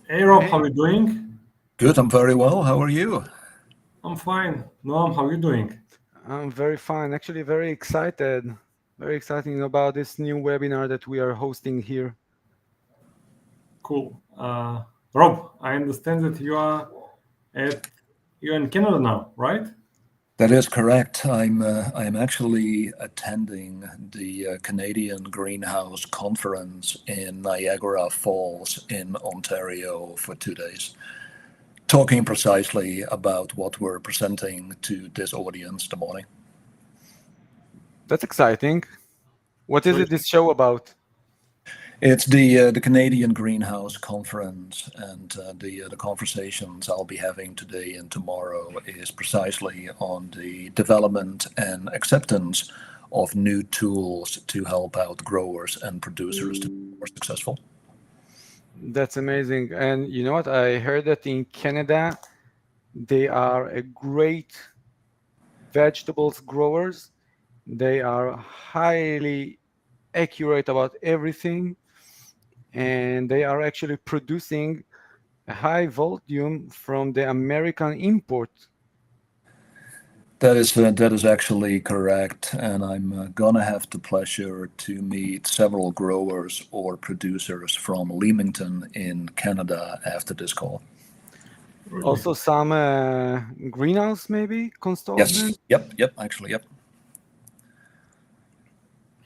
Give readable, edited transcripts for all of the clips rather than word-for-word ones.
Hey Rob, how Hey, are you doing? Good, I'm very well. How are you? I'm fine. Noam, how are you doing? I'm very fine. Actually, very excited. Very exciting about this new webinar that we are hosting here. Cool. Rob, I understand that at you're in Canada now, right? That is correct. I'm actually attending the Canadian Greenhouse Conference in Niagara Falls in Ontario for 2 days, talking precisely about what we're presenting to this audience this morning. That's exciting. What So is it this show about? It's the Canadian Greenhouse Conference, and the conversations I'll be having today and tomorrow is precisely on the development and acceptance of new tools to help out growers and producers to be more successful. That's amazing. And you know what? I heard that in Canada, they are a great vegetables growers. They are highly accurate about everything, and they are actually producing a high volume from the American import. That is actually correct, and I'm gonna have the pleasure to meet several growers or producers from Leamington in Canada after this call. really, Also, some greenhouse maybe Yes. consultant. Yep. Actually, yep.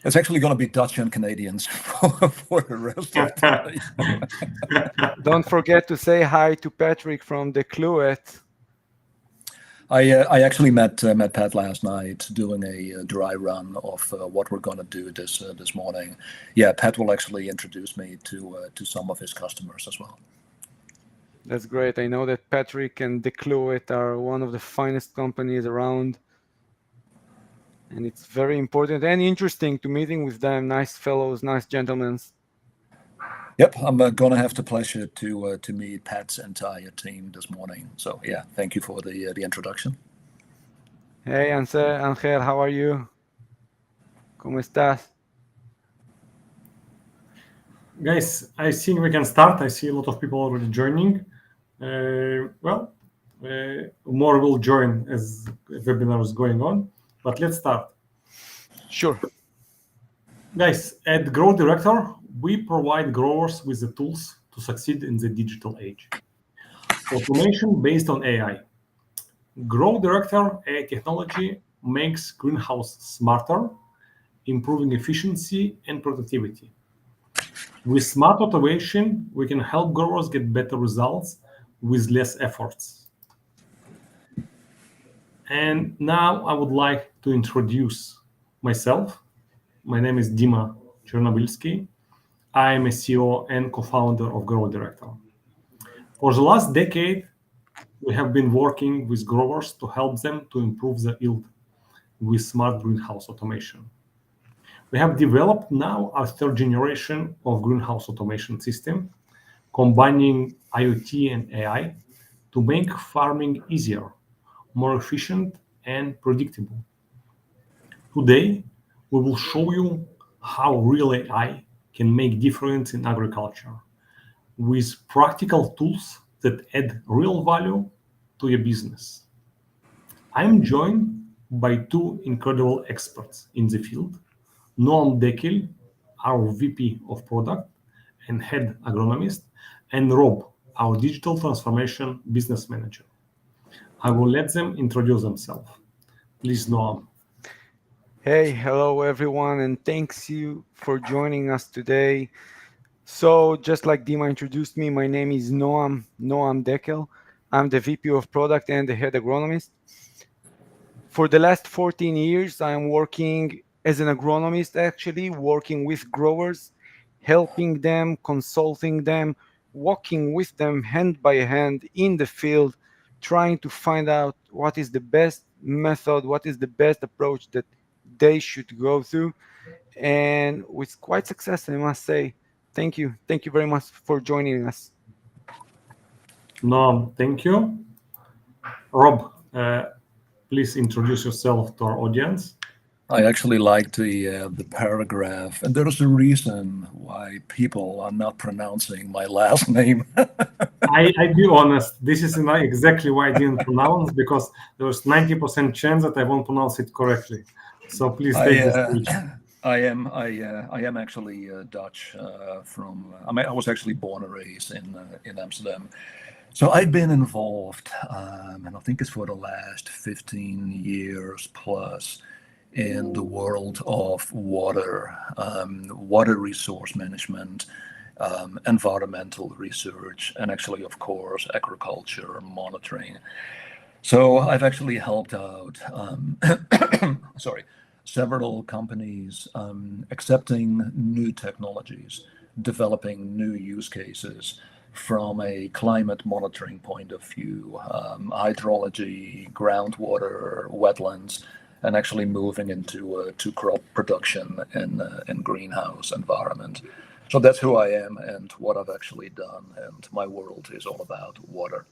It's actually going to be Dutch and Canadians for the rest of today. Don't forget to say hi to Patrick from the Cluet. I actually met Pat last night doing a dry run of what we're going to do this morning. Yeah, Pat will actually introduce me to some of his customers as well. That's great. I know that Patrick and the Cluet are one of the finest companies around, and it's very important and interesting to meeting with them. Nice fellows, nice gentlemen. Yep, I'm going to have the pleasure to meet Pat's entire team this morning. So yeah, thank you for the introduction. Hey, Angel, how are you? ¿Cómo estás? guys, I think we can start. I see a lot of people already joining. More will join as the webinar is going on, but let's start. Sure. Guys, at GrowDirector, we provide growers with the tools to succeed in the digital age. Automation based on AI. GrowDirector AI technology makes greenhouse smarter, improving efficiency and productivity. With smart automation, we can help growers get better results with less efforts. And now I would like to introduce myself. My name is Dima Chernobylsky. I am a CEO and co-founder of GrowDirector. For the last decade, we have been working with growers to help them to improve their yield with smart greenhouse automation. We have developed now our third generation of greenhouse automation system, combining IoT and AI to make farming easier, more efficient, and predictable. Today, we will show you how real AI can make difference in agriculture with practical tools that add real value to your business. I'm joined by two incredible experts in the field, Noam Dekil, our VP of Product and Head Agronomist, and Rob, our Digital Transformation Business Manager. I will let them introduce themselves. Please, Noam. Hey, hello everyone, and thanks you for joining us today. So, just like Dima introduced me, my name is Noam Dekel. I'm the VP of Product and the Head Agronomist. For the last 14 years, I'm working as an agronomist, actually, working with growers, helping them, consulting them, walking with them hand by hand in the field, trying to find out what is the best method, what is the best approach that they should go through. And with quite success, I must say. Thank you. Thank you very much for joining us. Noam, thank you. Rob, please introduce yourself to our audience. I actually like the paragraph, and there is a reason why people are not pronouncing my last name. I be honest, this is not exactly why I didn't pronounce, because there was 90% chance that I won't pronounce it correctly. So please take the stage. I am actually Dutch. I was actually born and raised in Amsterdam. So I've been involved, and I think it's for the last 15 years plus, in the world of water, water resource management, environmental research, and actually, of course, agriculture monitoring. So I've actually helped out, several companies accepting new technologies, developing new use cases from a climate monitoring point of view, hydrology, groundwater, wetlands, and actually moving into to crop production in greenhouse environment. So that's who I am and what I've actually done, and my world is all about water.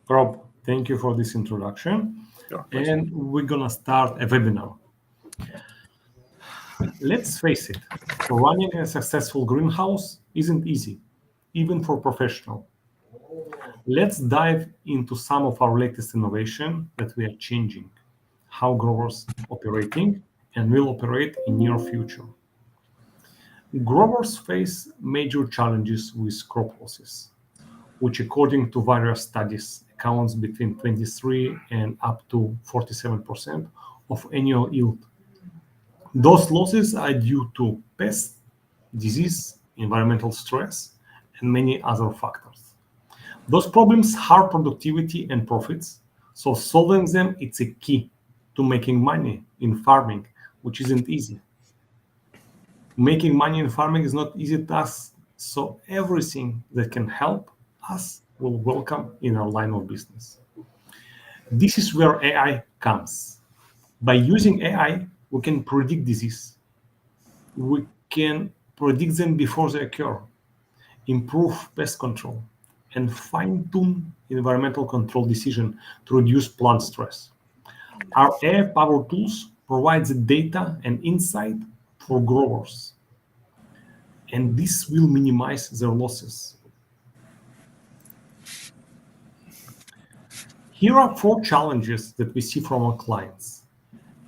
Rob, thank you for this introduction. Sure, and we're gonna start a webinar. Let's face it, running a successful greenhouse isn't easy, even for professionals. Let's dive into some of our latest innovation that we are changing, how growers operating and will operate in near future. Growers face major challenges with crop losses, which according to various studies accounts between 23 and up to 47% of annual yield. Those losses are due to pest, disease, environmental stress, and many other factors. Those problems harm productivity and profits, so solving them is a key to making money in farming, which isn't easy. Making money in farming is not easy task, so everything that can help us will welcome in our line of business. This is where AI comes. By using AI, we can predict disease. We can predict them before they occur, improve pest control, and fine-tune environmental control decision to reduce plant stress. Our AI-powered tools provide the data and insight for growers, and this will minimize their losses. Here are 4 challenges that we see from our clients,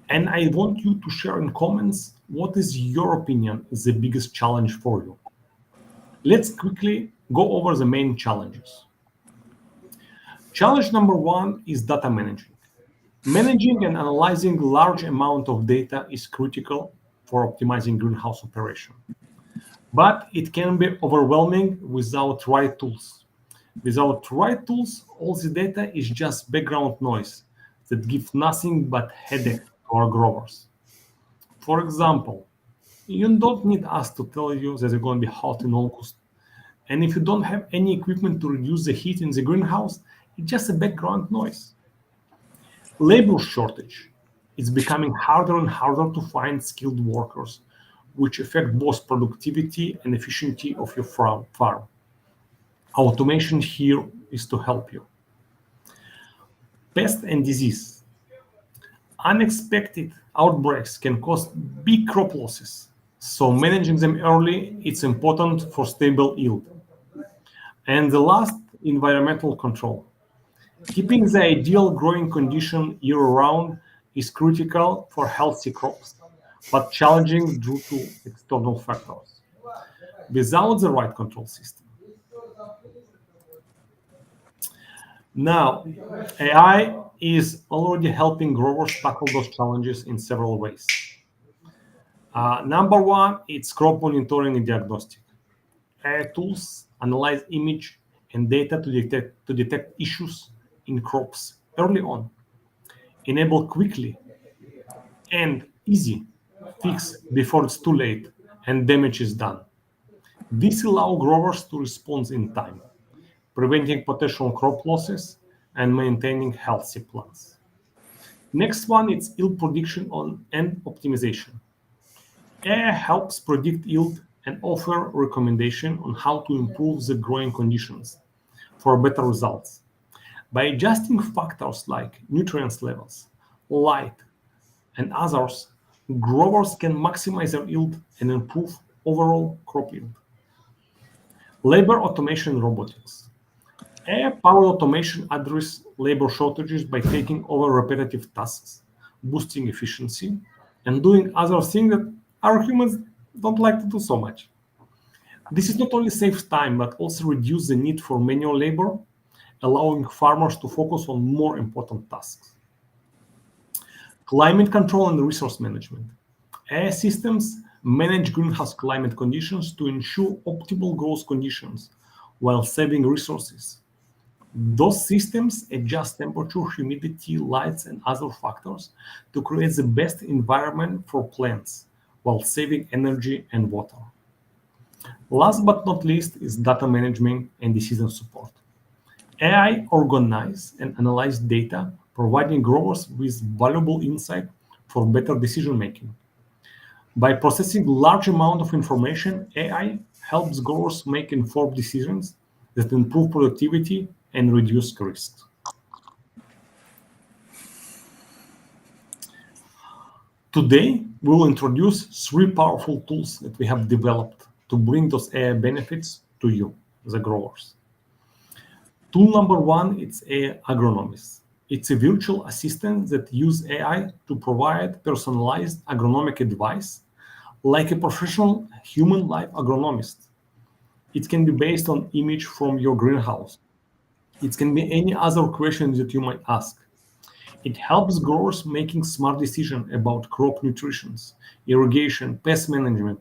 and I want you to share in comments what is your opinion is the biggest challenge for you. Let's quickly go over the main challenges. Challenge number 1 is data managing. Managing and analyzing large amount of data is critical for optimizing greenhouse operation. But it can be overwhelming without right tools. Without right tools, all the data is just background noise that gives nothing but headache to our growers. For example, you don't need us to tell you that it's going to be hot in August. And if you don't have any equipment to reduce the heat in the greenhouse, it's just a background noise. Labor shortage. It's becoming harder and harder to find skilled workers, which affect both productivity and efficiency of your farm. Automation here is to help you. Pest and disease. Unexpected outbreaks can cause big crop losses, so managing them early is important for stable yield. And the last, environmental control. Keeping the ideal growing condition year-round is critical for healthy crops, but challenging due to external factors. Without the right control system. Now, AI is already helping growers tackle those challenges in several ways. Number 1, it's crop monitoring and diagnostic. AI tools analyze image and data to detect issues in crops early on, enable quickly and easy fix before it's too late and damage is done. This allows growers to respond in time, preventing potential crop losses and maintaining healthy plants. Next one is yield prediction and optimization. AI helps predict yield and offer recommendation on how to improve the growing conditions for better results. By adjusting factors like nutrients levels, light, and others, growers can maximize their yield and improve overall crop yield. Labor automation and robotics. AI-powered automation addresses labor shortages by taking over repetitive tasks, boosting efficiency, and doing other things that our humans don't like to do so much. This is not only saves time, but also reduces the need for manual labor, allowing farmers to focus on more important tasks. Climate control and resource management. AI systems manage greenhouse climate conditions to ensure optimal growth conditions while saving resources. Those systems adjust temperature, humidity, lights, and other factors to create the best environment for plants while saving energy and water. Last but not least is data management and decision support. AI organize and analyze data, providing growers with valuable insight for better decision making. By processing large amount of information, AI helps growers make informed decisions that improve productivity and reduce risks. Today, we will introduce 3 powerful tools that we have developed to bring those AI benefits to you, the growers. Tool number 1 is Agronomist. It's a virtual assistant that uses AI to provide personalized agronomic advice like a professional human life agronomist. It can be based on image from your greenhouse. It can be any other questions that you might ask. It helps growers making smart decisions about crop nutrition, irrigation, pest management,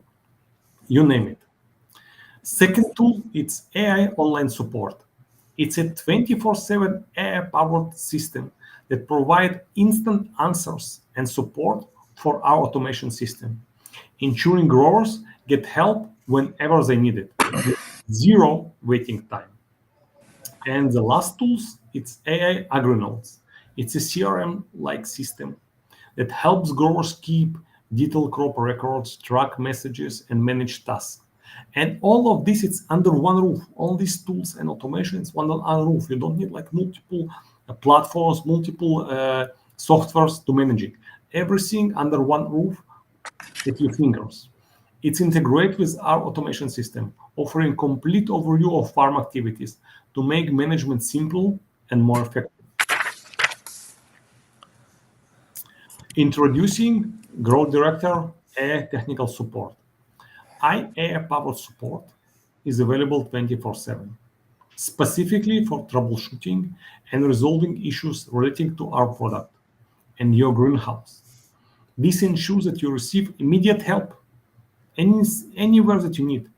you name it. Second tool, it's AI online support. It's a 24/7 AI-powered system that provides instant answers and support for our automation system, ensuring growers get help whenever they need it, with zero waiting time. And the last tools, it's AI AgriNotes. It's a CRM-like system that helps growers keep detailed crop records, track messages, and manage tasks. And all of this, it's under one roof. All these tools and automations under one roof. You don't need like multiple platforms, multiple softwares to manage it. Everything under one roof at your fingers. It's integrated with our automation system, offering complete overview of farm activities to make management simple and more effective. Introducing GrowDirector AI Technical Support. AI-powered support is available 24/7, specifically for troubleshooting and resolving issues relating to our product and your greenhouse. This ensures that you receive immediate help anywhere that you need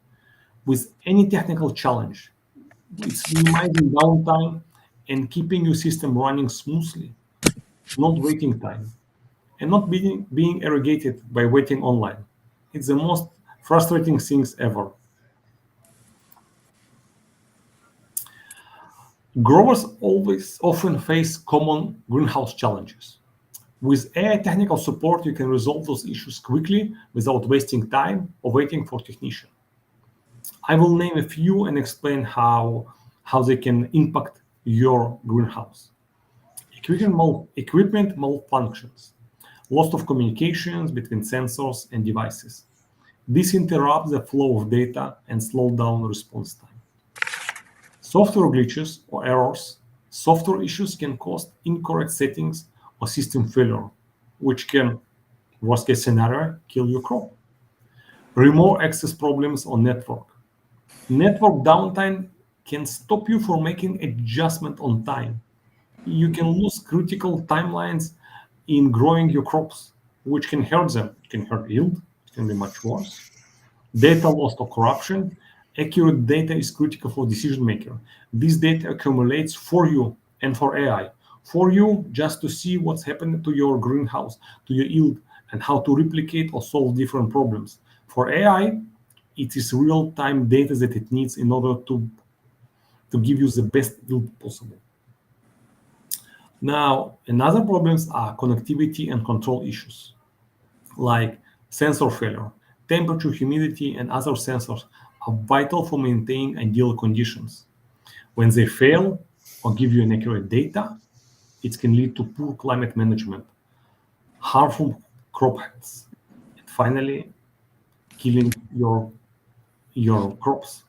with any technical challenge. It's minimizing downtime and keeping your system running smoothly, not waiting time, and not being irrigated by waiting online. It's the most frustrating things ever. Growers often face common greenhouse challenges. With AI technical support, you can resolve those issues quickly without wasting time or waiting for technician. I will name a few and explain how they can impact your greenhouse. Equipment malfunctions, loss of communications between sensors and devices. This interrupts the flow of data and slows down response time. Software glitches or errors. Software issues can cause incorrect settings or system failure, which can, worst case scenario, kill your crop. Remote access problems on network. Network downtime can stop you from making adjustment on time. You can lose critical timelines in growing your crops, which can hurt them. It can hurt yield. It can be much worse. Data loss or corruption. Accurate data is critical for decision maker. This data accumulates for you and for AI. For you, just to see what's happening to your greenhouse, to your yield, and how to replicate or solve different problems. For AI, it is real-time data that it needs in order to give you the best yield possible. Now, another problems are connectivity and control issues, like sensor failure. Temperature, humidity, and other sensors are vital for maintaining ideal conditions. When they fail or give you inaccurate data, it can lead to poor climate management, harmful crop health, and finally, killing your crops.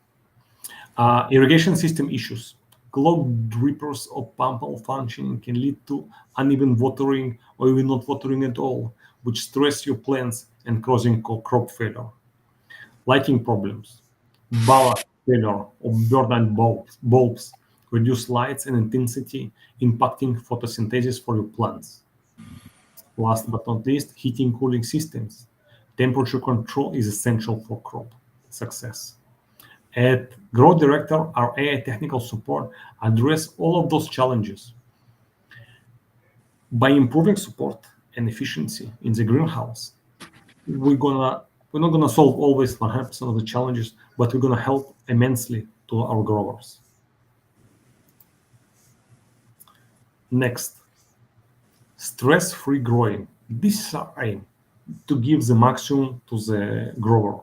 Irrigation system issues. Clogged drippers or pump malfunctioning can lead to uneven watering or even not watering at all, which stress your plants and causing crop failure. Lighting problems. Ballast failure or burned bulbs reduce lights and intensity, impacting photosynthesis for your plants. Last but not least, heating cooling systems. Temperature control is essential for crop success. At GrowDirector, our AI technical support address all of those challenges. By improving support and efficiency in the greenhouse, we're not gonna solve always 100% of the challenges, but we're gonna help immensely to our growers. Next, stress-free growing. This is our aim, to give the maximum to the grower.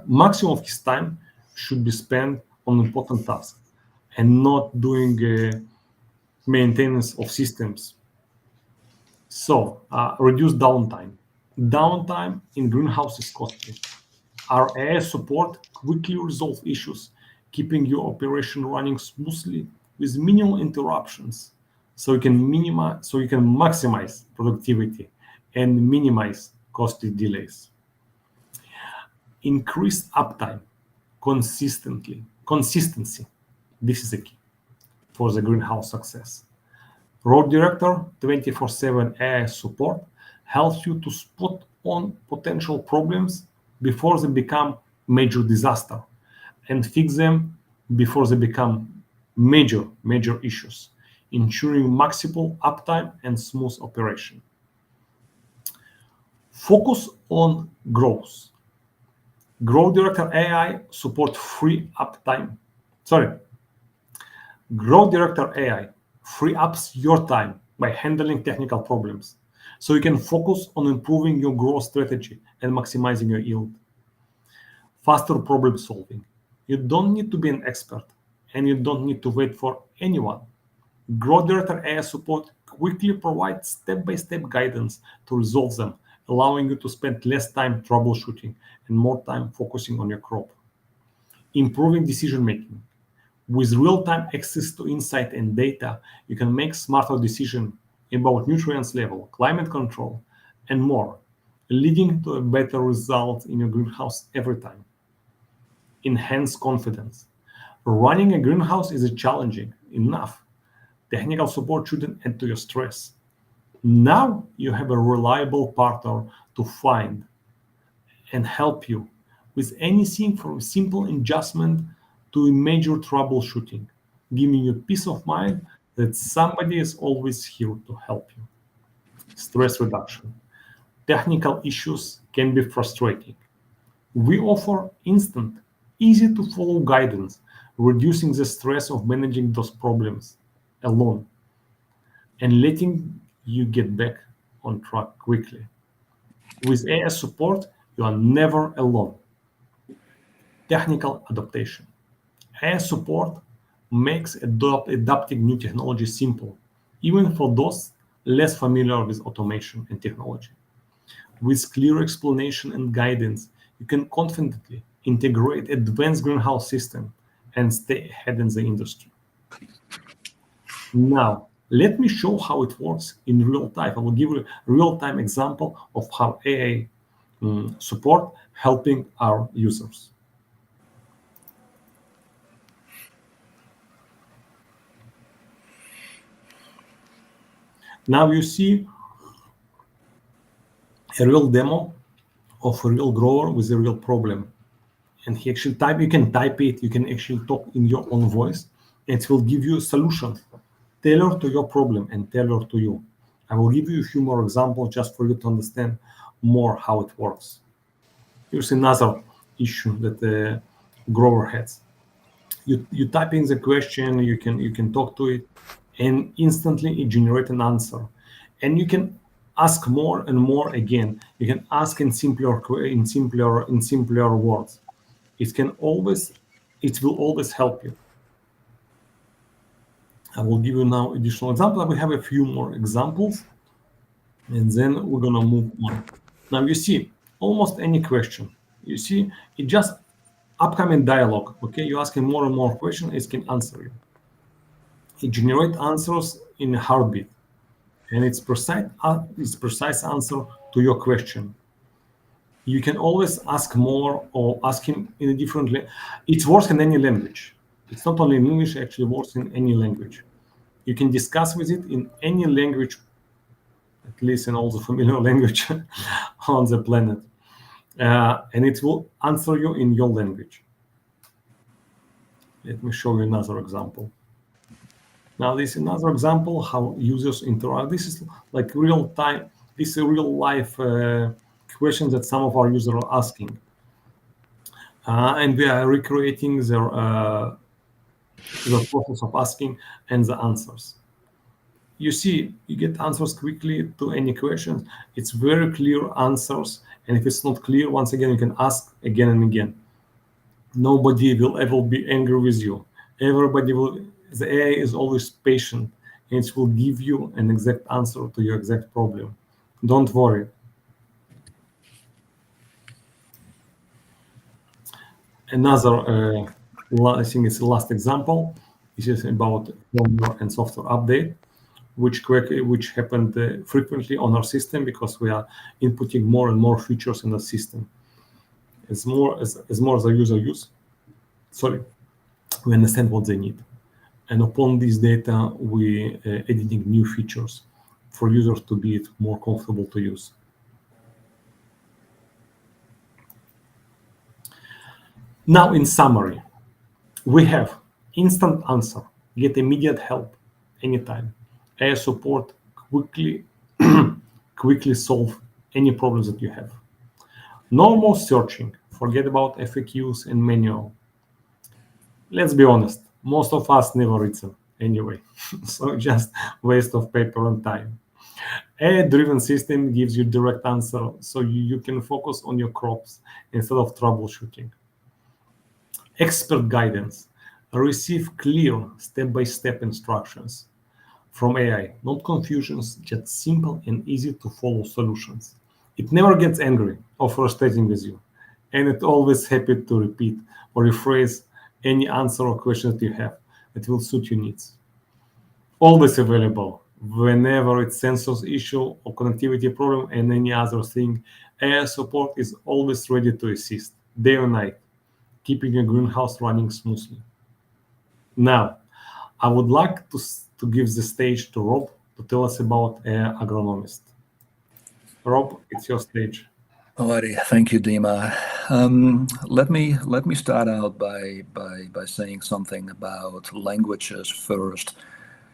Maximum of his time should be spent on important tasks and not doing maintenance of systems. So reduce downtime. Downtime in greenhouse is costly. Our AI support quickly resolve issues, keeping your operation running smoothly with minimal interruptions, so you can maximize productivity and minimize costly delays. Increase uptime consistency. This is the key for the greenhouse success. GrowDirector 24/7 AI support helps you to spot on potential problems before they become major disaster and fix them before they become major issues, ensuring maximal uptime and smooth operation. Focus on growth. GrowDirector AI support free uptime. GrowDirector AI free ups your time by handling technical problems, so you can focus on improving your growth strategy and maximizing your yield. Faster problem solving. You don't need to be an expert, and you don't need to wait for anyone. GrowDirector AI support quickly provides step-by-step guidance to resolve them, allowing you to spend less time troubleshooting and more time focusing on your crop. Improving decision-making. With real-time access to insight and data, you can make smarter decisions about nutrients level, climate control, and more, leading to a better result in your greenhouse every time. Enhance confidence. Running a greenhouse is challenging enough. Technical support shouldn't add to your stress. Now you have a reliable partner to find and help you with anything from simple adjustment to major troubleshooting, giving you peace of mind that somebody is always here to help you. Stress reduction. Technical issues can be frustrating. We offer instant, easy to follow guidance, reducing the stress of managing those problems alone and letting you get back on track quickly. With AI support, you are never alone. Technical adaptation. AI support makes adapting new technology simple, even for those less familiar with automation and technology. With clear explanation and guidance, you can confidently integrate advanced greenhouse system and stay ahead in the industry. Now, let me show how it works in real time. I will give you a real-time example of how AI support helping our users. Now you see a real demo of a real grower with a real problem. And he actually you can type it, you can actually talk in your own voice, and it will give you a solution tailored to your problem and tailored to you. I will give you a few more examples just for you to understand more how it works. Here's another issue that the grower has. You type in the question, you can talk to it, and instantly it generates an answer. And you can ask more and more again. You can ask in simpler words. It will always help you. I will give you now additional example. We have a few more examples, and then we're gonna move on. Now you see almost any question. You see, it just Upcoming dialogue, okay? You ask him more and more questions, it can answer you. It generates answers in a heartbeat, and it's precise answer to your question. You can always ask more or ask him in a different it works in any language. It's not only in English, it actually works in any language. You can discuss with it in any language, at least in all the familiar language on the planet, and it will answer you in your language. Let me show you another example. Now, this is another example how users interact. This is like real time. This is a real life question that some of our users are asking, and we are recreating the process of asking and the answers. You see, you get answers quickly to any questions. It's very clear answers, and if it's not clear, once again, you can ask again and again. Nobody will ever be angry with you. Everybody will. The AI is always patient, and it will give you an exact answer to your exact problem. Don't worry. Another, I think it's the last example. This is about firmware and software update, which happened frequently on our system because we are inputting more and more features in the system. As more as the user we understand what they need. And upon this data, we editing new features for users to be more comfortable to use. Now, in summary, we have instant answer, get immediate help anytime. AI support quickly solve any problems that you have. No more searching, forget about FAQs and manual. Let's be honest, most of us never read them anyway, so just waste of paper and time. AI-driven system gives you direct answer, so you can focus on your crops instead of troubleshooting. Expert guidance. Receive clear step-by-step instructions from AI, not confusions, just simple and easy to follow solutions. It never gets angry or frustrating with you, and it's always happy to repeat or rephrase any answer or question that you have that will suit your needs. Always available whenever it's sensors issue or connectivity problem and any other thing. AI support is always ready to assist day or night, keeping your greenhouse running smoothly. Now, I would like to give the stage to Rob to tell us about Agronomist. Rob, it's your stage. Alrighty, thank you, Dima. Let me start out by saying something about languages first,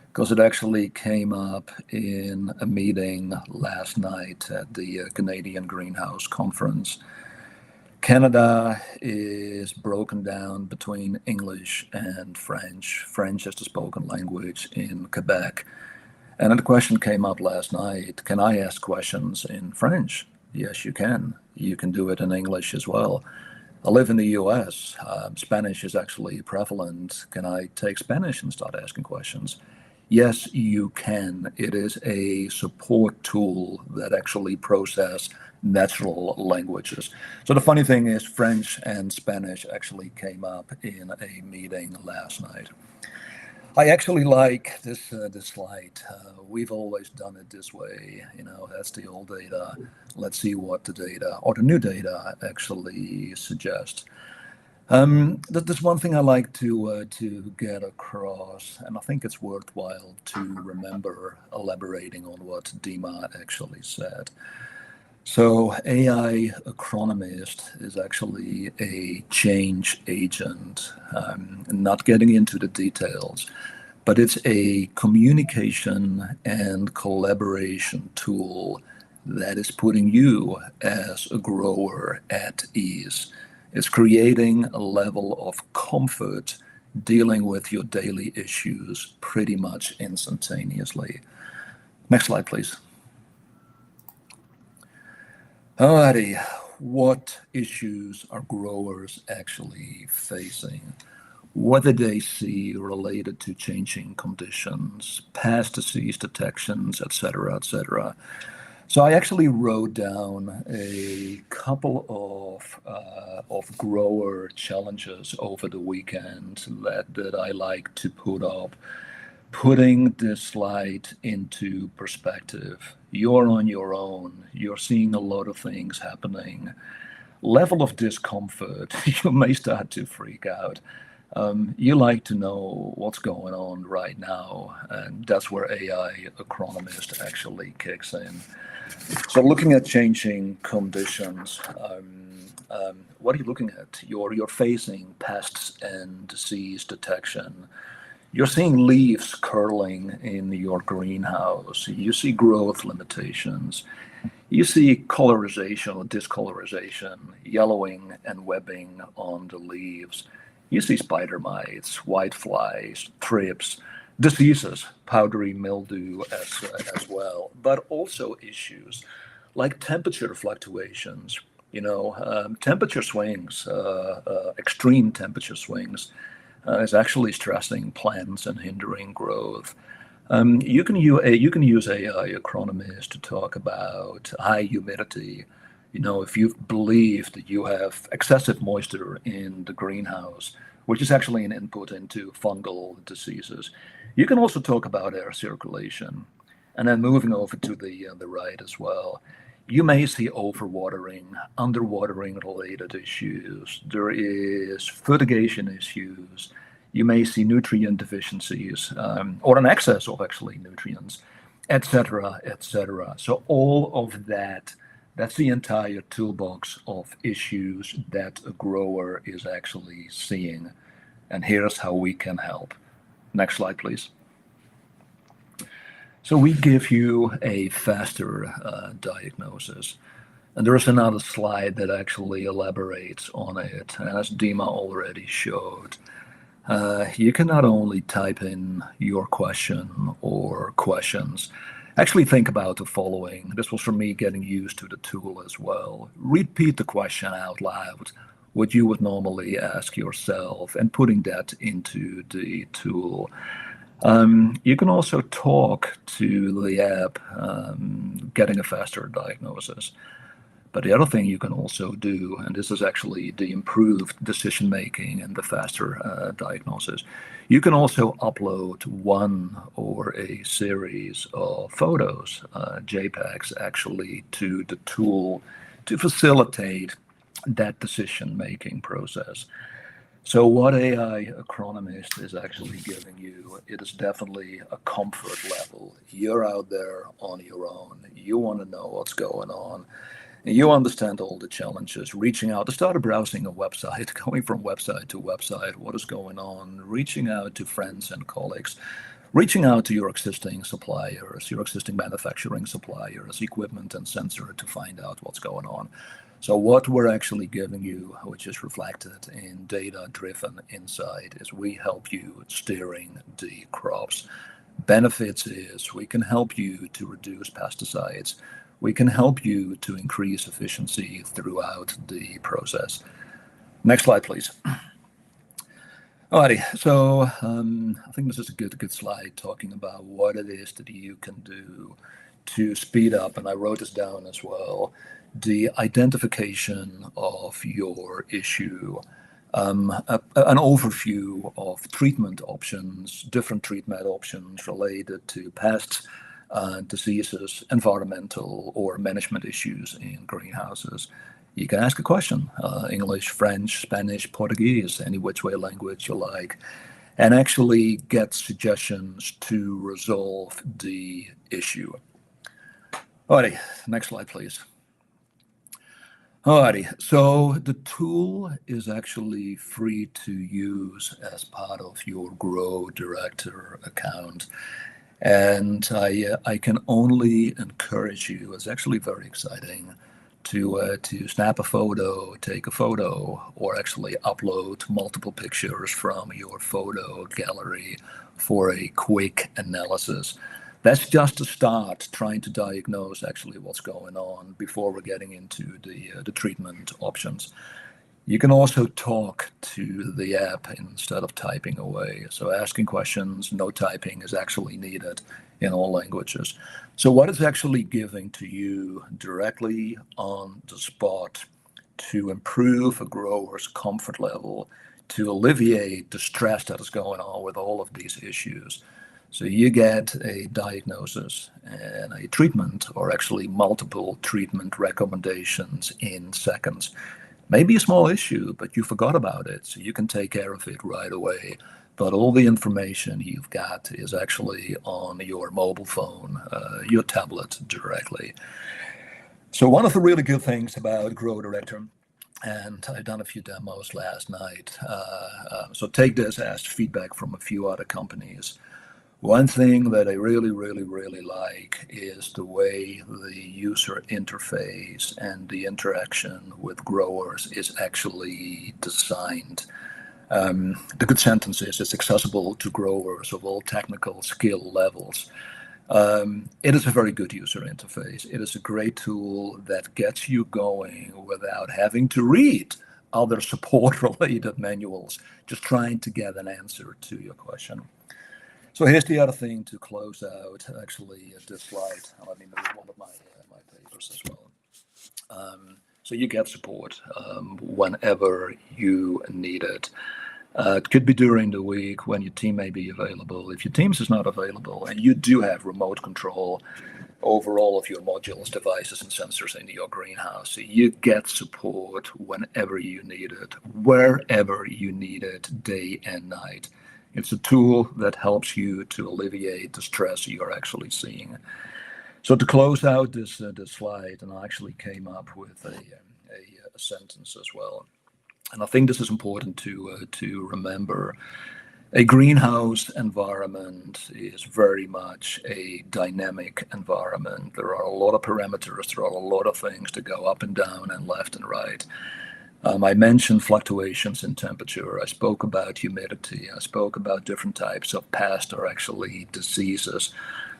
because it actually came up in a meeting last night at the Canadian Greenhouse Conference. Canada is broken down between English and French. French is the spoken language in Quebec. And then the question came up last night, can I ask questions in French? Yes, you can. You can do it in English as well. I live in the US. Spanish is actually prevalent. Can I take Spanish and start asking questions? Yes, you can. It is a support tool that actually processes natural languages. So the funny thing is French and Spanish actually came up in a meeting last night. I actually like this slide. We've always done it this way. That's the old data. Let's see what the data or the new data actually suggests. There's one thing I like to get across, and I think it's worthwhile to remember elaborating on what Dima actually said. So AI Agronomist is actually a change agent, not getting into the details, but it's a communication and collaboration tool that is putting you as a grower at ease. It's creating a level of comfort dealing with your daily issues pretty much instantaneously. Next slide, please. Alrighty, what issues are growers actually facing? What do they see related to changing conditions, pest disease detections, etc., etc.? So I actually wrote down a couple of grower challenges over the weekend that I like to put up, putting this slide into perspective. You're on your own. You're seeing a lot of things happening. Level of discomfort, you may start to freak out. You like to know what's going on right now, and that's where AI Agronomist actually kicks in. So looking at changing conditions, what are you looking at? You're facing pests and disease detection. You're seeing leaves curling in your greenhouse. You see growth limitations. You see colorization or discolorization, yellowing and webbing on the leaves. You see spider mites, whiteflies, thrips, diseases, powdery mildew as well, but also issues like temperature fluctuations, temperature swings, extreme temperature swings is actually stressing plants and hindering growth. You can use AI Agronomist to talk about high humidity. If you believe that you have excessive moisture in the greenhouse, which is actually an input into fungal diseases. You can also talk about air circulation. And then moving over to the right as well, you may see overwatering, underwatering related issues. There is fertigation issues. You may see nutrient deficiencies or an excess of actually nutrients, etc., etc. So all of that's the entire toolbox of issues that a grower is actually seeing. And here's how we can help. Next slide, please. So we give you a faster diagnosis. And there is another slide that actually elaborates on it. And as Dima already showed, you can not only type in your question or questions, actually think about the following. This was for me getting used to the tool as well. Repeat the question out loud, what you would normally ask yourself, and putting that into the tool. You can also talk to the app, getting a faster diagnosis. But the other thing you can also do, and this is actually the improved decision making and the faster diagnosis, you can also upload one or a series of photos, JPEGs actually, to the tool to facilitate that decision making process. So what AI Agronomist is actually giving you, it is definitely a comfort level. You're out there on your own. You want to know what's going on. You understand all the challenges, reaching out, to start browsing a website, going from website to website, what is going on, reaching out to friends and colleagues, reaching out to your existing suppliers, your existing manufacturing suppliers, equipment and sensor to find out what's going on. So what we're actually giving you, which is reflected in data-driven insight, is we help you steering the crops. Benefits is we can help you to reduce pesticides. We can help you to increase efficiency throughout the process. Next slide, please. Alrighty, so I think this is a good slide talking about what it is that you can do to speed up, and I wrote this down as well, the identification of your issue, an overview of treatment options, different treatment options related to pests, diseases, environmental or management issues in greenhouses. You can ask a question, English, French, Spanish, Portuguese, any which way language you like, and actually get suggestions to resolve the issue. Alrighty, next slide, please. Alrighty, so the tool is actually free to use as part of your GrowDirector account. And I can only encourage you, it's actually very exciting, to snap a photo, take a photo, or actually upload multiple pictures from your photo gallery for a quick analysis. That's just a start, trying to diagnose actually what's going on before we're getting into the treatment options. You can also talk to the app instead of typing away. So asking questions, no typing is actually needed in all languages. So what it's actually giving to you directly on the spot to improve a grower's comfort level, to alleviate the stress that is going on with all of these issues. So you get a diagnosis and a treatment, or actually multiple treatment recommendations in seconds. Maybe a small issue, but you forgot about it, so you can take care of it right away. But all the information you've got is actually on your mobile phone, your tablet directly. So one of the really good things about GrowDirector, and I've done a few demos last night, so take this as feedback from a few other companies. One thing that I really, really, really like is the way the user interface and the interaction with growers is actually designed. The good sentence is it's accessible to growers of all technical skill levels. It is a very good user interface. It is a great tool that gets you going without having to read other support-related manuals, just trying to get an answer to your question. So here's the other thing to close out, actually, this slide. Let me move one of my papers as well. So you get support whenever you need it. It could be during the week when your team may be available. If your Teams is not available and you do have remote control over all of your modules, devices, and sensors in your greenhouse, so you get support whenever you need it, wherever you need it, day and night. It's a tool that helps you to alleviate the stress you're actually seeing. So to close out this slide, and I actually came up with a sentence as well. And I think this is important to remember. A greenhouse environment is very much a dynamic environment. There are a lot of parameters. There are a lot of things to go up and down and left and right. I mentioned fluctuations in temperature. I spoke about humidity. I spoke about different types of pests, or actually diseases.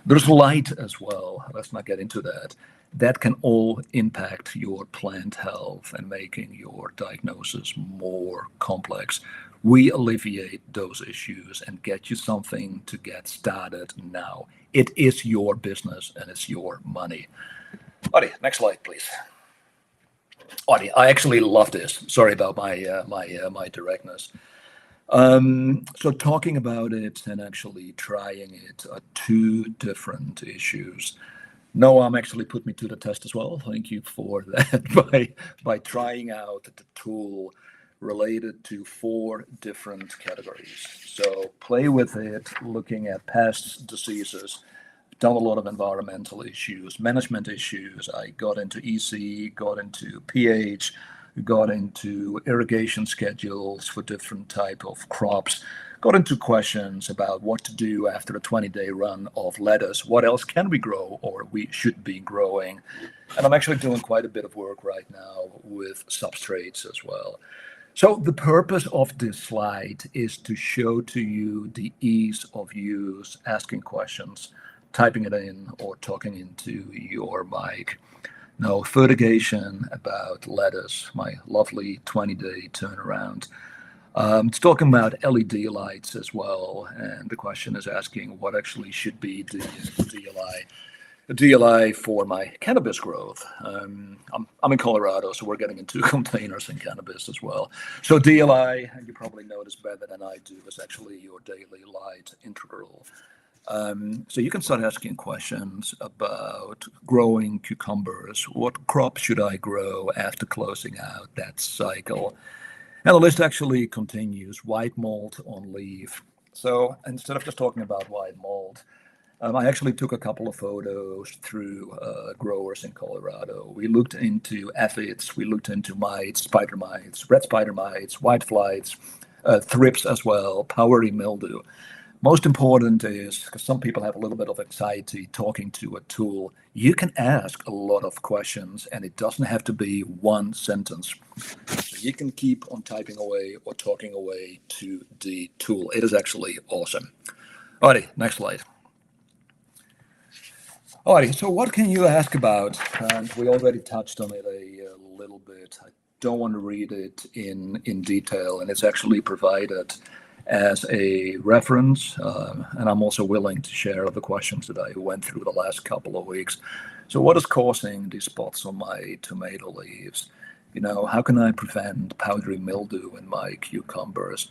There's light as well. Let's not get into that. That can all impact your plant health and making your diagnosis more complex. We alleviate those issues and get you something to get started now. It is your business and it's your money. Audie, next slide, please. Audie, I actually love this. Sorry about my directness. So talking about it and actually trying it are two different issues. Noam actually put me to the test as well. Thank you for that by trying out the tool related to 4 different categories. So play with it, looking at pests, diseases, done a lot of environmental issues, management issues. I got into EC, got into pH, got into irrigation schedules for different type of crops, got into questions about what to do after a 20-day run of lettuce. What else can we grow or we should be growing? And I'm actually doing quite a bit of work right now with substrates as well. So the purpose of this slide is to show to you the ease of use, asking questions, typing it in, or talking into your mic. Now, fertigation about lettuce, my lovely 20-day turnaround. It's talking about LED lights as well, and the question is asking what actually should be the DLI for my cannabis growth. I'm in Colorado, so we're getting into containers and cannabis as well. So DLI, and you probably notice better than I do, is actually your daily light integral. So you can start asking questions about growing cucumbers. What crop should I grow after closing out that cycle? And the list actually continues. White mold on leaf. So instead of just talking about white mold, I actually took a couple of photos through growers in Colorado. We looked into aphids, we looked into mites, spider mites, red spider mites, white flies, thrips as well, powdery mildew. Most important is, because some people have a little bit of anxiety talking to a tool, you can ask a lot of questions and it doesn't have to be one sentence. So you can keep on typing away or talking away to the tool. It is actually awesome. Alrighty, next slide. Alrighty, so what can you ask about? And we already touched on it a little bit. I don't want to read it in detail, and it's actually provided as a reference. And I'm also willing to share the questions that I went through the last couple of weeks. So what is causing these spots on my tomato leaves? How can I prevent powdery mildew in my cucumbers?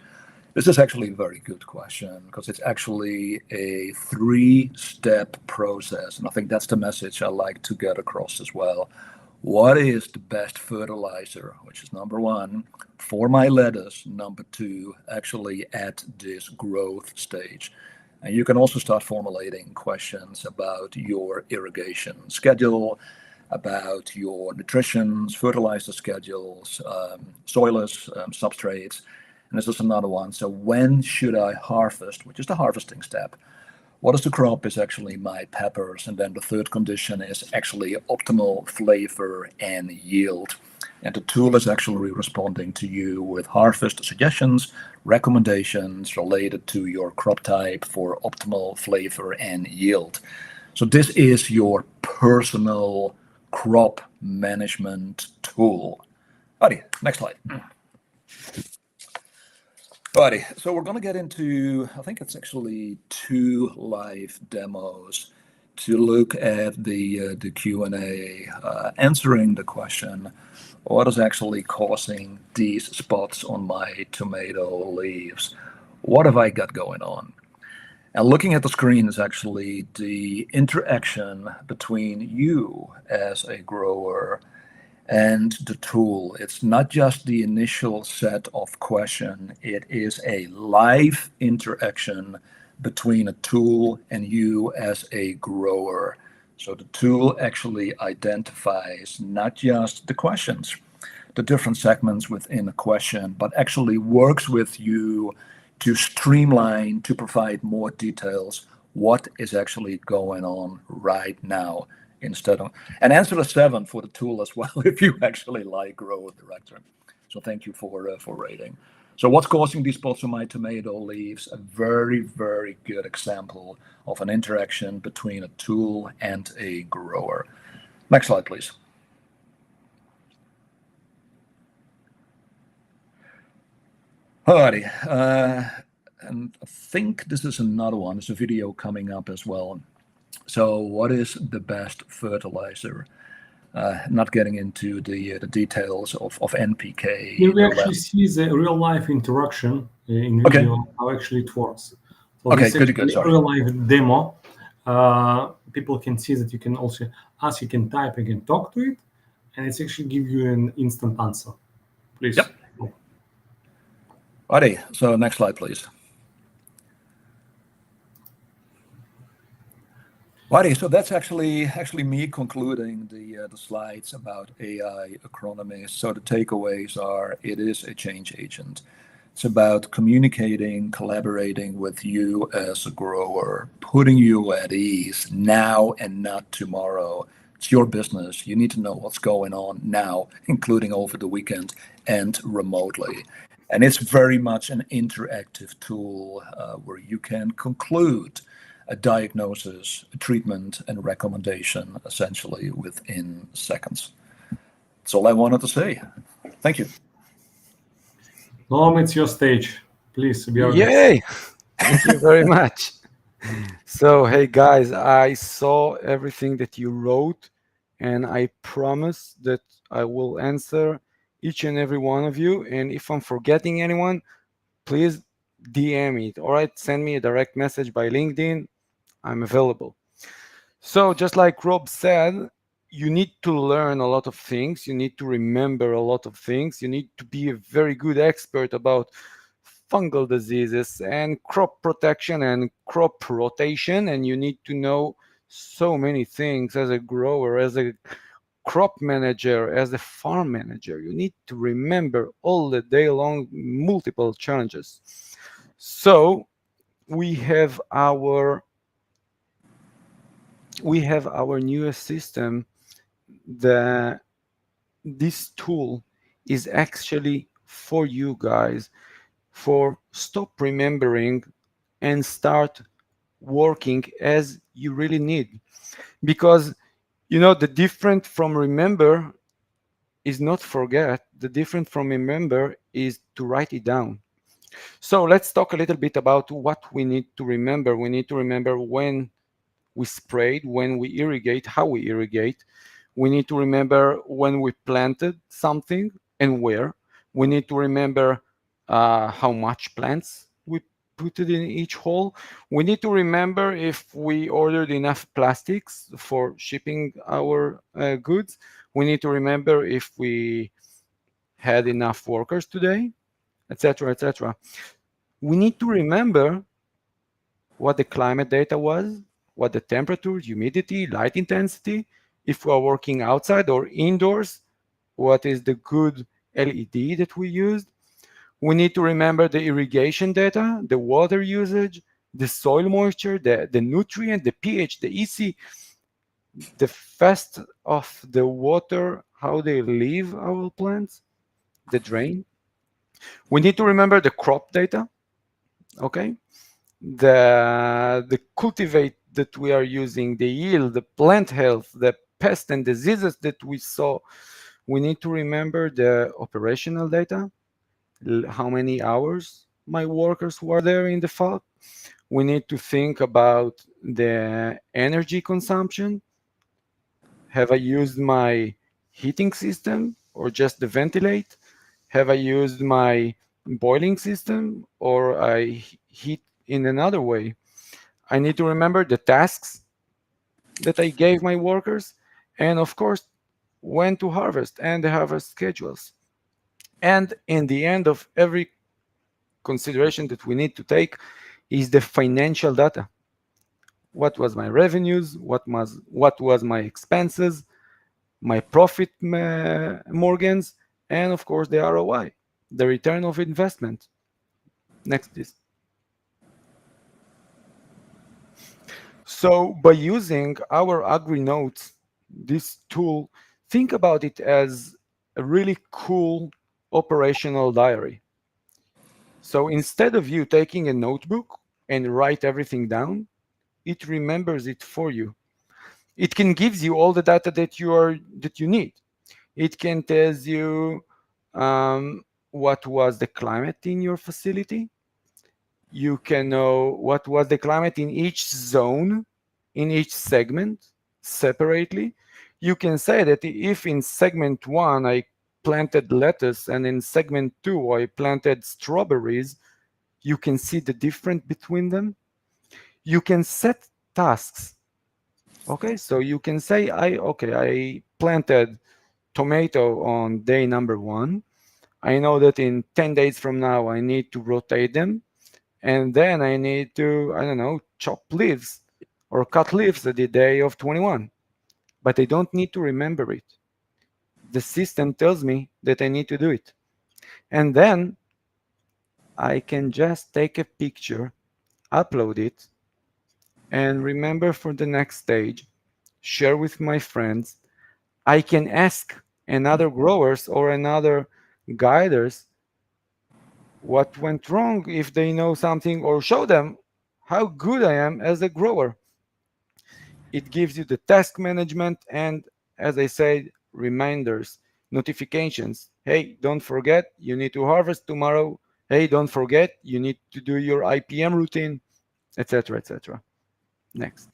This is actually a very good question because it's actually a 3-step process. And I think that's the message I like to get across as well. What is the best fertilizer, which is number 1, for my lettuce, number 2, actually at this growth stage? And you can also start formulating questions about your irrigation schedule, about your nutrition, fertilizer schedules, soilers, substrates. And this is another one. So when should I harvest, which is the harvesting step? What is the crop is actually my peppers. And then the third condition is actually optimal flavor and yield. And the tool is actually responding to you with harvest suggestions, recommendations related to your crop type for optimal flavor and yield. So this is your personal crop management tool. Alrighty, next slide. Alrighty, so we're going to get into, I think it's actually 2 live demos to look at the Q&A, answering the question, what is actually causing these spots on my tomato leaves? What have I got going on? And looking at the screen is actually the interaction between you as a grower and the tool. It's not just the initial set of questions, it is a live interaction between a tool and you as a grower. So the tool actually identifies not just the questions, the different segments within a question, but actually works with you to streamline, to provide more details, what is actually going on right now. Instead of, and answer 7 for the tool as well, if you actually like GrowDirector. So thank you for rating. So what's causing these spots on my tomato leaves? A very, very good example of an interaction between a tool and a grower. Next slide, please. Alrighty, and I think this is another one. There's a video coming up as well. So what is the best fertilizer? Not getting into the details of NPK. Here we actually see the real life interaction in video, how actually it works. So okay, this is good. Sorry. Real life demo. People can see that you can also ask, you can type, you can talk to it, and it's actually give you an instant answer. Please. Yep. Alrighty, so next slide, please. Alrighty, so that's actually me concluding the slides about AI Agronomist. So the takeaways are, it is a change agent. It's about communicating, collaborating with you as a grower, putting you at ease now and not tomorrow. It's your business. You need to know what's going on now, including over the weekend and remotely. And it's very much an interactive tool where you can conclude a diagnosis, a treatment, and recommendation essentially within seconds. That's all I wanted to say. Thank you. Noam, it's your stage. Please, be our Yay! Thank you very much. So, hey guys, I saw everything that you wrote, and I promise that I will answer each and every one of you. And if I'm forgetting anyone, please DM it. All right, send me a direct message by LinkedIn. I'm available. So just like Rob said, you need to learn a lot of things. You need to remember a lot of things. You need to be a very good expert about fungal diseases and crop protection and crop rotation. And you need to know so many things as a grower, as a crop manager, as a farm manager. You need to remember all the day long multiple challenges. So we have our newest system. This tool is actually for you guys, for stop remembering and start working as you really need. Because the different from remember is not forget. The difference from remember is to write it down. So let's talk a little bit about what we need to remember. We need to remember when we sprayed, when we irrigate, how we irrigate. We need to remember when we planted something and where. We need to remember how much plants we put it in each hole. We need to remember if we ordered enough plastics for shipping our goods. We need to remember if we had enough workers today, etc., etc. We need to remember what the climate data was, what the temperature, humidity, light intensity, if we are working outside or indoors, what is the good LED that we used. We need to remember the irrigation data, the water usage, the soil moisture, the nutrient, the pH, the EC, the fast of the water, how they leave our plants, the drain. We need to remember the crop data, okay? The cultivate that we are using, the yield, the plant health, the pest and diseases that we saw. We need to remember the operational data, how many hours my workers were there in the farm. We need to think about the energy consumption. Have I used my heating system or just the ventilate? Have I used my boiling system or I heat in another way? I need to remember the tasks that I gave my workers, and of course, when to harvest and the harvest schedules. And in the end of every consideration that we need to take is the financial data. What was my revenues? What was my expenses? My profit margins, and of course the ROI, the return of investment. Next, please. So by using our AgriNotes, this tool, think about it as a really cool operational diary. So instead of you taking a notebook and write everything down, it remembers it for you. It can give you all the data that you need. It can tell you what was the climate in your facility. You can know what was the climate in each zone, in each segment separately. You can say that if in segment 1 I planted lettuce and in segment 2 I planted strawberries, you can see the difference between them. You can set tasks. Okay, so you can say, I planted tomato on day number 1. I know that in 10 days from now I need to rotate them, and then I need to, I don't know, chop leaves or cut leaves at the day of 21. But I don't need to remember it. The system tells me that I need to do it. And then I can just take a picture, upload it, and remember for the next stage, share with my friends. I can ask another growers or another guiders what went wrong if they know something, or show them how good I am as a grower. It gives you the task management and, as I said, reminders, notifications. Hey, don't forget, you need to harvest tomorrow. Hey, don't forget, you need to do your IPM routine, etc., etc. Next.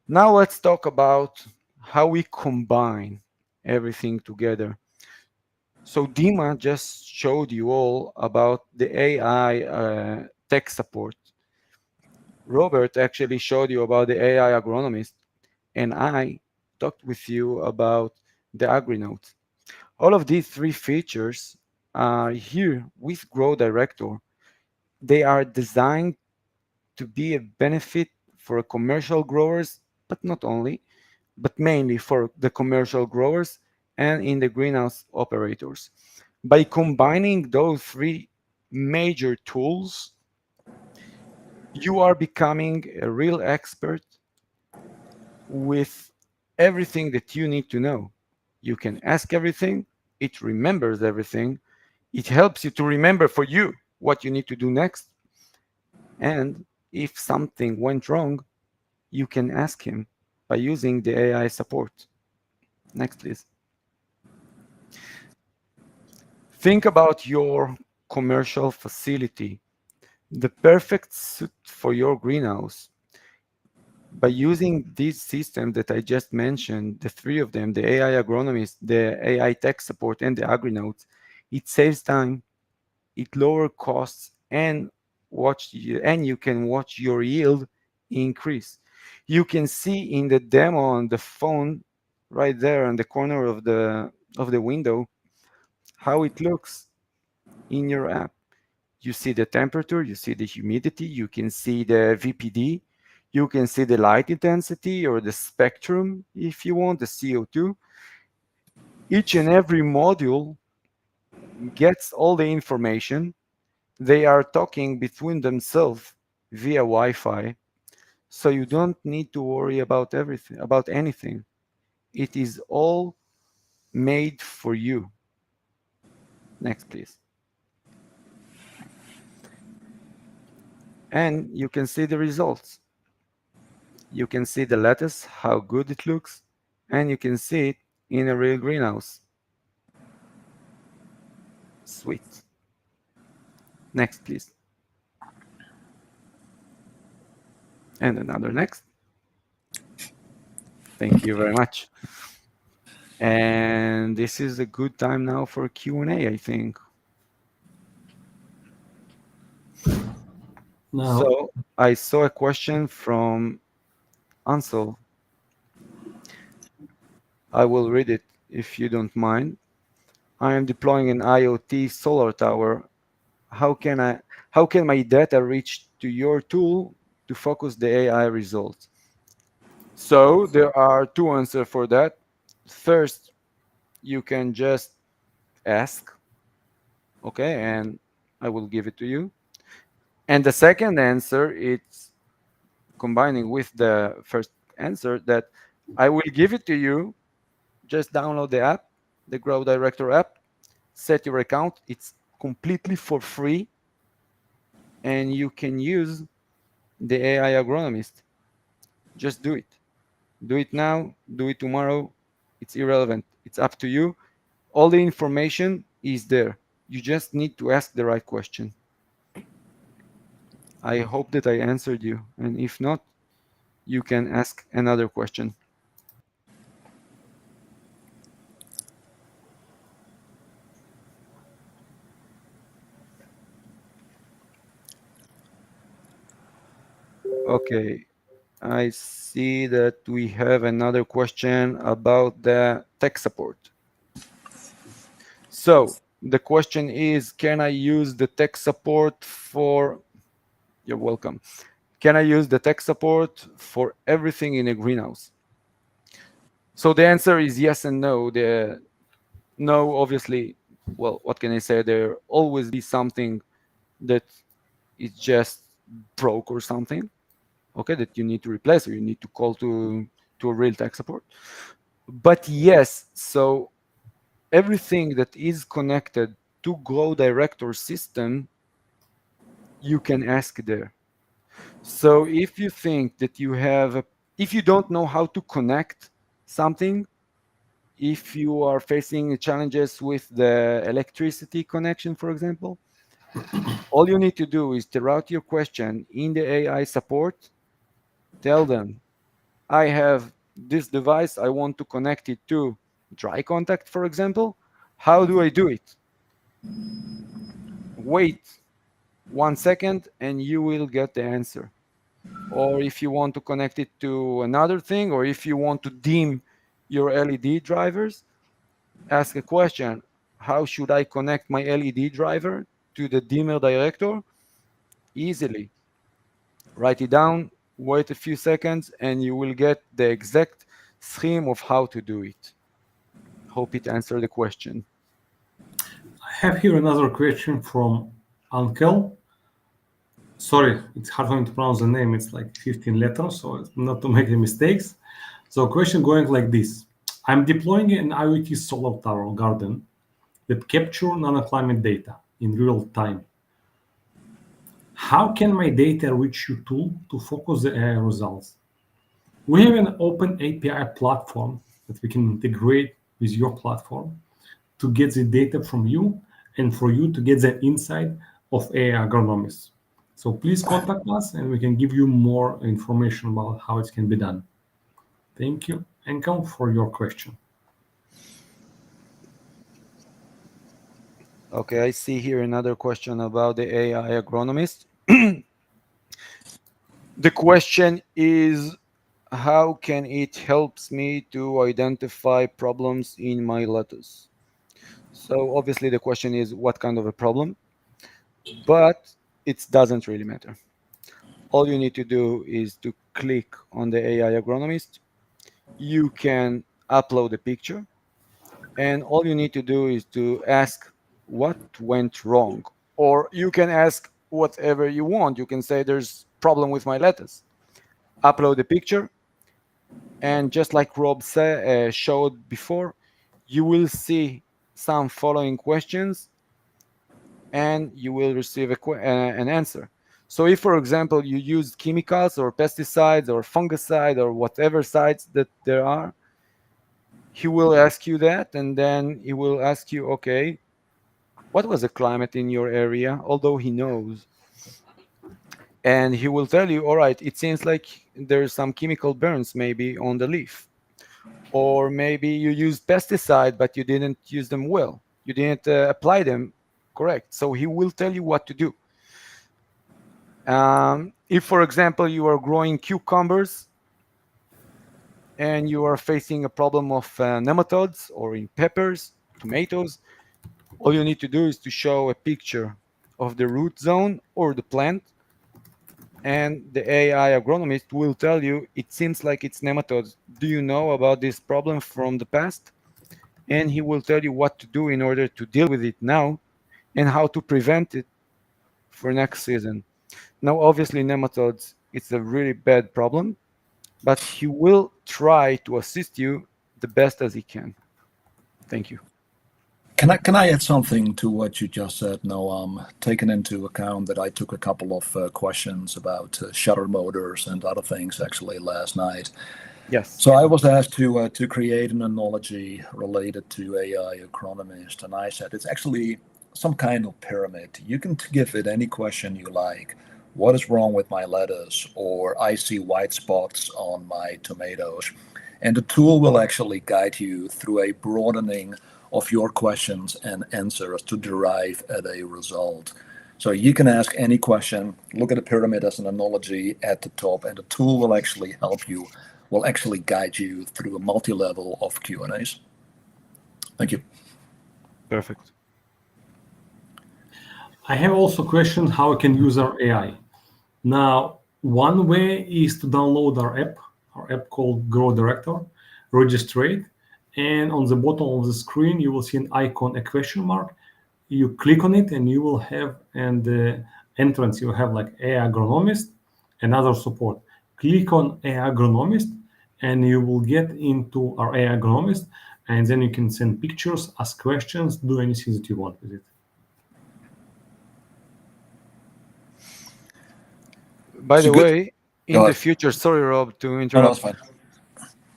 Now let's talk about how we combine everything together. So Dima just showed you all about the AI tech support. Robert actually showed you about the AI agronomist, and I talked with you about the AgriNote. All of these 3 features are here with GrowDirector. They are designed to be a benefit for commercial growers, but not only, but mainly for the commercial growers and in the greenhouse operators. By combining those 3 major tools, you are becoming a real expert with everything that you need to know. You can ask everything, it remembers everything, it helps you to remember for you what you need to do next. And if something went wrong, you can ask him by using the AI support. Next, please. Think about your commercial facility, the perfect suit for your greenhouse. By using this system that I just mentioned, the three of them, the AI Agronomist, the AI Tech Support, and the AgriNotes, it saves time, it lowers costs, and you can watch your yield increase. You can see in the demo on the phone right there in the corner of the window how it looks in your app. You see the temperature, you see the humidity, you can see the VPD, you can see the light intensity or the spectrum if you want, the CO2. Each and every module gets all the information. They are talking between themselves via Wi-Fi, so you don't need to worry about anything. It is all made for you. Next, please. And you can see the results. You can see the lettuce, how good it looks, and you can see it in a real greenhouse. Sweet. Next, please. And another next. Thank you very much. And this is a good time now for Q&A, I think. Now, So I saw a question from Ansel. I will read it if you don't mind. I am deploying an IoT solar tower. How can my data reach to your tool to focus the AI results? So there are two answers for that. First, you can just ask, okay, and I will give it to you. And the second answer, it's combining with the first answer, that I will give it to you. Just download the app, the GrowDirector app, set your account. It's completely for free, and you can use the AI Agronomist. Just do it. Do it now, do it tomorrow. It's irrelevant. It's up to you. All the information is there. You just need to ask the right question. I hope that I answered you. And if not, you can ask another question. Okay, I see that we have another question about the tech support. So the question is, can I use the tech support for, you're welcome. Can I use the tech support for everything in a greenhouse? So the answer is yes and no. No, obviously, well, what can I say? There always be something that is just broke or something, okay, that you need to replace or you need to call to a real tech support. But yes, so everything that is connected to GrowDirector system, you can ask there. So if you think that if you don't know how to connect something, if you are facing challenges with the electricity connection, for example, all you need to do is to route your question in the AI support. Tell them, I have this device, I want to connect it to dry contact, for example. How do I do it? Wait 1 second and you will get the answer. Or if you want to connect it to another thing, or if you want to dim your LED drivers, ask a question. How should I connect my LED driver to the dimmer director? Easily. Write it down, wait a few seconds, and you will get the exact scheme of how to do it. Hope it answered the question. I have here another question from Ankel. Sorry, it's hard for me to pronounce the name. It's like 15 letters, so not to make any mistakes. So question going like this. I'm deploying an IoT solar tower garden that capture nanoclimate data in real time. How can my data reach your tool to focus the AI results? We have an open API platform that we can integrate with your platform to get the data from you and for you to get the insight of AI agronomists. So please contact us and we can give you more information about how it can be done. Thank you, Enkel, for your question. Okay, I see here another question about the AI agronomist. The question is, how can it helps me to identify problems in my lettuce? So obviously the question is what kind of a problem, but it doesn't really matter. All you need to do is to click on the AI agronomist. You can upload a picture, and all you need to do is to ask what went wrong, or you can ask whatever you want. You can say there's problem with my lettuce. Upload the picture, and just like Rob showed before, you will see some following questions, and you will receive an answer. So if, for example, you use chemicals or pesticides or fungicide or whatever sites that there are, he will ask you that, and then he will ask you, okay, what was the climate in your area? Although he knows. And he will tell you, all right, it seems like there's some chemical burns maybe on the leaf. Or maybe you used pesticide, but you didn't use them well. You didn't apply them correct. So he will tell you what to do. If, for example, you are growing cucumbers and you are facing a problem of nematodes, or in peppers, tomatoes, all you need to do is to show a picture of the root zone or the plant, and the AI agronomist will tell you, it seems like it's nematodes. Do you know about this problem from the past? And he will tell you what to do in order to deal with it now and how to prevent it for next season. Now, obviously, nematodes, it's a really bad problem, but he will try to assist you the best as he can. Thank you. Can I add something to what you just said, Noam? Taking into account that I took a couple of questions about shutter motors and other things actually last night. Yes. So I was asked to create an analogy related to AI agronomist, and I said it's actually some kind of pyramid. You can give it any question you like. What is wrong with my lettuce? Or I see white spots on my tomatoes. And the tool will actually guide you through a broadening of your questions and answers to derive at a result. So you can ask any question, look at the pyramid as an analogy at the top, and the tool will actually help you, will actually guide you through a multi-level of Q&As. Thank you. Perfect. I have also questioned how I can use our AI. Now, one way is to download our app called GrowDirector, register it, and on the bottom of the screen, you will see an icon, a question mark. You click on it and you will have, and the entrance, you have like AI agronomist and other support. Click on AI agronomist and you will get into our AI agronomist, and then you can send pictures, ask questions, do anything that you want with it. By the way, in the future, sorry, Rob, to interrupt. No, that's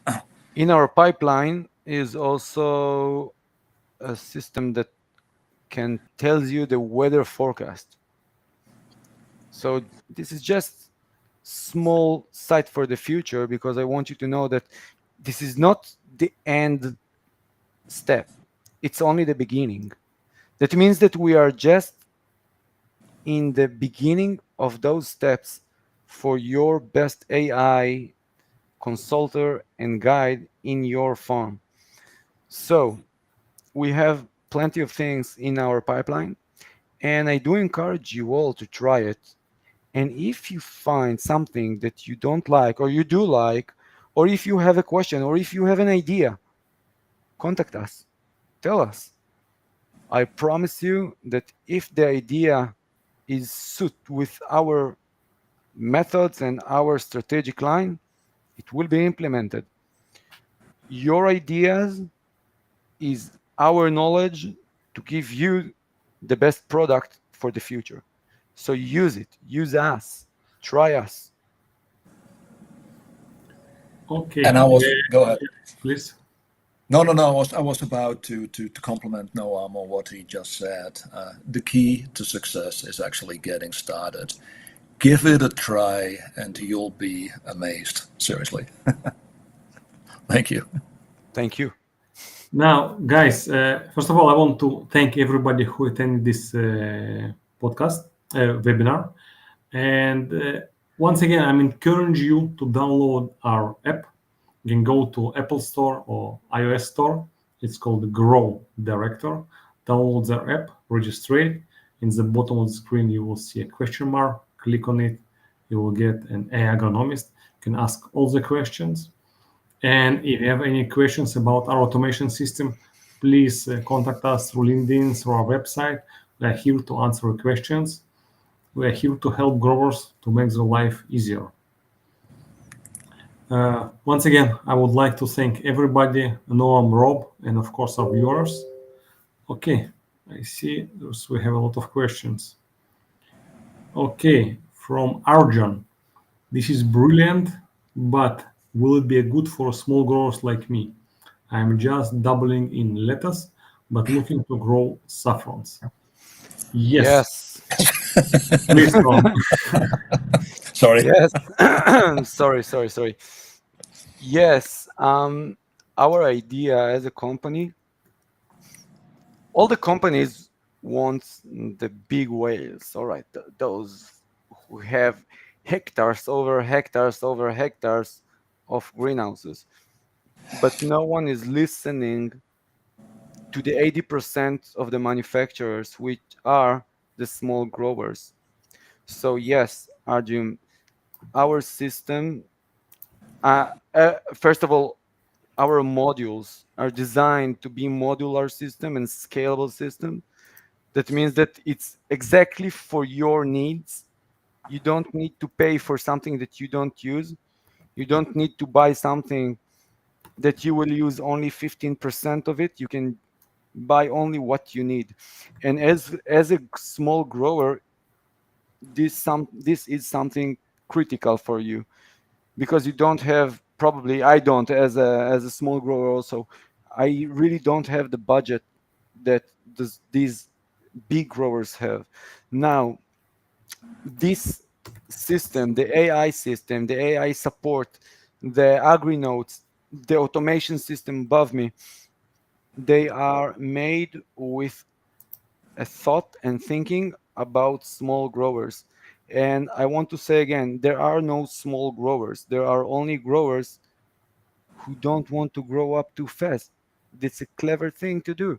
fine. In our pipeline is also a system that can tells you the weather forecast. So this is just small site for the future, because I want you to know that this is not the end step. It's only the beginning. That means that we are just in the beginning of those steps for your best AI consultant and guide in your farm. So we have plenty of things in our pipeline, and I do encourage you all to try it. And if you find something that you don't like, or you do like, or if you have a question, or if you have an idea, contact us. Tell us. I promise you that if the idea is suit with our methods and our strategic line, it will be implemented. Your ideas is our knowledge to give you the best product for the future. So use it, use us, try us. Okay. And I was, go ahead. Please. No. I was about to compliment Noam on what he just said. The key to success is actually getting started. Give it a try, and you'll be amazed. Seriously. Thank you. Thank you. Now, guys, first of all, I want to thank everybody who attended this podcast webinar. And once again, I'm encouraging you to download our app. You can go to Apple Store or iOS Store. It's called GrowDirector. Download their app, register it. In the bottom of the screen, you will see a question mark. Click on it. You will get an Agronomist. You can ask all the questions. And if you have any questions about our automation system, please contact us through LinkedIn, through our website. We are here to answer your questions. We are here to help growers to make their life easier. Once again, I would like to thank everybody, Noam, Rob, and of course our viewers. Okay, I see we have a lot of questions. Okay, from Arjun. This is brilliant, but will it be good for small growers like me? I'm just dabbling in lettuce, but looking to grow saffrons. Yes. Please, Tom. Sorry. Yes. Sorry. Yes. Our idea as a company, all the companies want the big whales. All right, those who have hectares over hectares of greenhouses, but no one is listening to the 80% of the manufacturers, which are the small growers. So yes, Arjun, our system, first of all, our modules are designed to be modular system and scalable system. That means that it's exactly for your needs. You don't need to pay for something that you don't use. You don't need to buy something that you will use only 15% of it. You can buy only what you need. And as a small grower, this is something critical for you, because you don't have, probably I don't, as a small grower also, I really don't have the budget that these big growers have. Now, this system, the AI system, the AI support, the AgriNotes, the automation system above me, they are made with a thought and thinking about small growers. And I want to say again, there are no small growers. There are only growers who don't want to grow up too fast. It's a clever thing to do.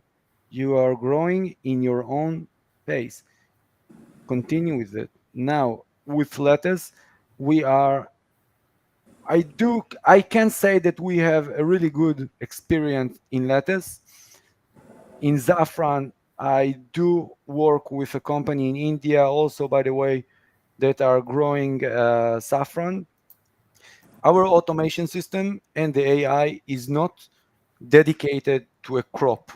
You are growing in your own pace. Continue with it. Now, with lettuce, I can say that we have a really good experience in lettuce. In saffron, I do work with a company in India also, by the way, that are growing saffron. Our automation system and the AI is not dedicated to a crop.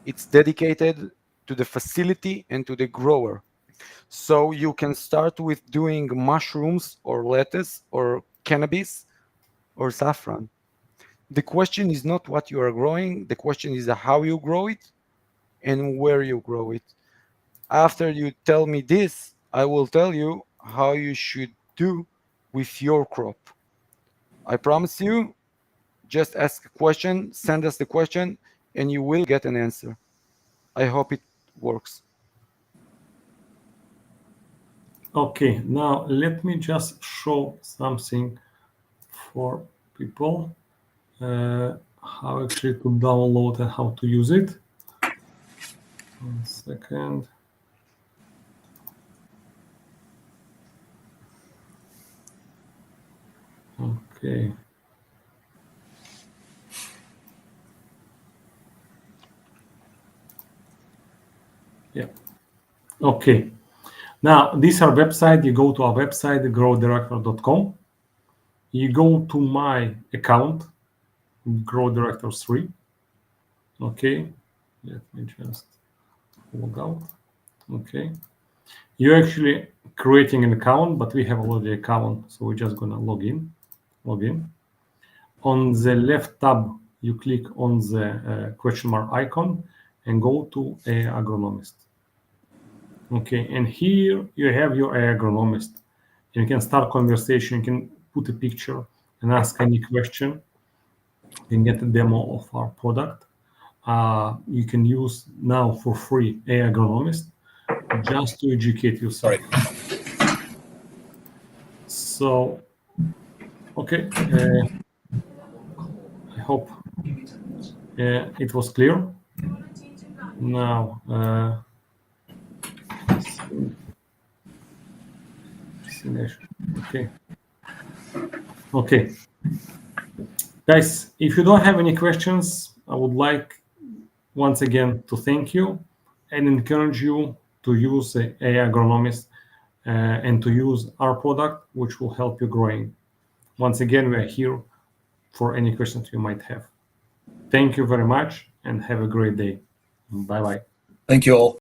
It's dedicated to the facility and to the grower. So you can start with doing mushrooms or lettuce or cannabis or saffron. The question is not what you are growing. The question is how you grow it and where you grow it. After you tell me this, I will tell you how you should do with your crop. I promise you, just ask a question, send us the question, and you will get an answer. I hope it works. Okay, now let me just show something for people, how actually to download and how to use it. 1 second. Okay. Yeah. Okay. Now, this is our website. You go to our website, GrowDirector.com. You go to my account, GrowDirector 3. Okay. Let me just log out. Okay. You're actually creating an account, but we have already an account, so we're just gonna log in. On the left tab, you click on the question mark icon and go to Agronomist. Okay, and here you have your Agronomist. You can start conversation, you can put a picture and ask any question. You can get a demo of our product. You can use now for free Agronomist just to educate yourself. So, okay, I hope it was clear. Now, okay. Guys, if you don't have any questions, I would like once again to thank you and encourage you to use Agronomist and to use our product, which will help you growing. Once again, we are here for any questions you might have. Thank you very much and have a great day. Bye-bye. Thank you all.